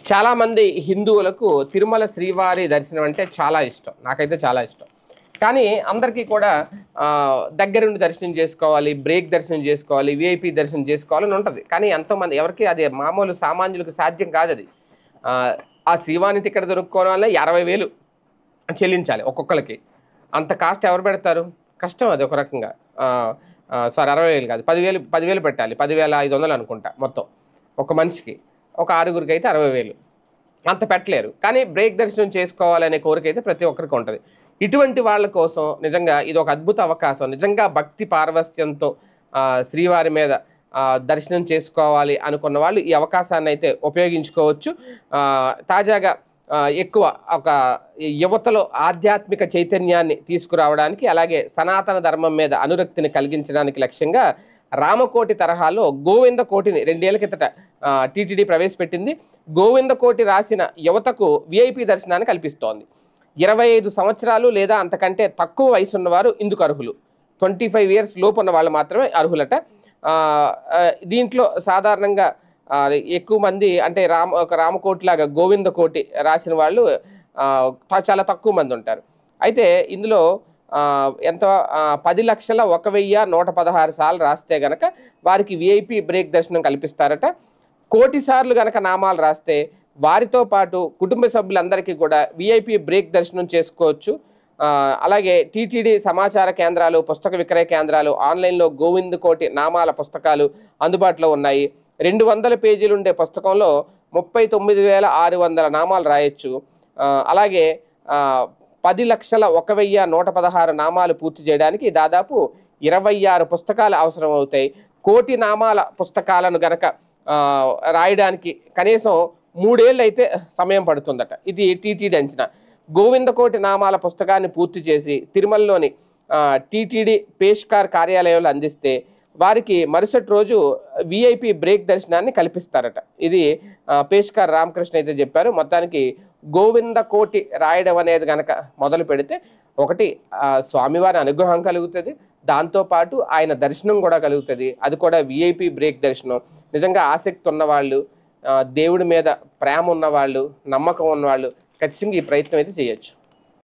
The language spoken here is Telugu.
చాలామంది హిందువులకు తిరుమల శ్రీవారి దర్శనం అంటే చాలా ఇష్టం. నాకైతే చాలా ఇష్టం. కానీ అందరికీ కూడా దగ్గరుండి దర్శనం చేసుకోవాలి, బ్రేక్ దర్శనం చేసుకోవాలి, విఐపి దర్శనం చేసుకోవాలని ఉంటుంది. కానీ ఎంతోమంది ఎవరికి అది మామూలు సామాన్యులకు సాధ్యం కాదది. ఆ శ్రీవారిని టికెట్ దొరుకుకోవడం వల్ల 60,000 చెల్లించాలి ఒక్కొక్కరికి. అంత కాస్ట్ ఎవరు పెడతారు? కష్టం అది ఒక రకంగా. సారీ 60,000 కాదు, 10,000 పెట్టాలి. 10,500 అనుకుంటా మొత్తం ఒక మనిషికి. ఒక 6గురికి అయితే 60,000 అంత పెట్టలేరు. కానీ బ్రేక్ దర్శనం చేసుకోవాలనే కోరిక అయితే ప్రతి ఒక్కరికి ఉంటుంది. ఇటువంటి వాళ్ళ కోసం నిజంగా ఇది ఒక అద్భుత అవకాశం. నిజంగా భక్తి పారవస్యంతో శ్రీవారి మీద దర్శనం చేసుకోవాలి అనుకున్న వాళ్ళు ఈ అవకాశాన్ని అయితే ఉపయోగించుకోవచ్చు. తాజాగా ఎక్కువ ఒక యువతలో ఆధ్యాత్మిక చైతన్యాన్ని తీసుకురావడానికి, అలాగే సనాతన ధర్మం మీద అనురక్తిని కలిగించడానికి లక్ష్యంగా రామకోటి తరహాలో గోవిందకోటిని 2 ఏళ్ల కిందట టీటీడీ ప్రవేశపెట్టింది. గోవిందకోటి రాసిన యువతకు విఐపి దర్శనాన్ని కల్పిస్తోంది. 25 సంవత్సరాలు లేదా అంతకంటే తక్కువ వయసు ఉన్నవారు ఇందుకు అర్హులు. 25 ఇయర్స్ లోపు ఉన్న వాళ్ళు మాత్రమే అర్హులట. దీంట్లో సాధారణంగా ఎక్కువ మంది అంటే రామకోటిలాగా గోవిందకోటి రాసిన వాళ్ళు చాలా తక్కువ మంది ఉంటారు. అయితే ఇందులో ఎంత 10,01,116 సార్లు రాస్తే గనక వారికి విఐపి బ్రేక్ దర్శనం కల్పిస్తారట. 1,00,00,000 సార్లు గనక నామాలు రాస్తే వారితో పాటు కుటుంబ సభ్యులందరికీ కూడా విఐపి బ్రేక్ దర్శనం చేసుకోవచ్చు. అలాగే టీటీడీ సమాచార కేంద్రాలు, పుస్తక విక్రయ కేంద్రాలు, ఆన్లైన్లో గోవిందకోటి నామాల పుస్తకాలు అందుబాటులో ఉన్నాయి. 200 పేజీలు ఉండే పుస్తకంలో 39,600 నామాలు రాయొచ్చు. అలాగే 10,01,116 నామాలు పూర్తి చేయడానికి దాదాపు 26 పుస్తకాలు అవసరం అవుతాయి. 1,00,00,000 నామాల పుస్తకాలను గనక రాయడానికి కనీసం 3 ఏళ్ళు అయితే సమయం పడుతుందట. ఇది టీటీడీ అంచనా. గోవిందకోటి నామాల పుస్తకాన్ని పూర్తి చేసి తిరుమలలోని టీటీడీ పేష్కార్ కార్యాలయంలో అందిస్తే వారికి మరుసటి రోజు విఐపి బ్రేక్ దర్శనాన్ని కల్పిస్తారట. ఇది పేష్కార్ రామకృష్ణ అయితే చెప్పారు. మొత్తానికి గోవిందకోటి రాయడం అనేది కనుక మొదలు పెడితే ఒకటి స్వామివారి అనుగ్రహం కలుగుతుంది, దాంతోపాటు ఆయన దర్శనం కూడా కలుగుతుంది. అది కూడా విఐపి బ్రేక్ దర్శనం. నిజంగా ఆసక్తి ఉన్నవాళ్ళు, దేవుడి మీద ప్రేమ ఉన్నవాళ్ళు, నమ్మకం ఉన్నవాళ్ళు ఖచ్చితంగా ఈ ప్రయత్నం అయితే చేయొచ్చు.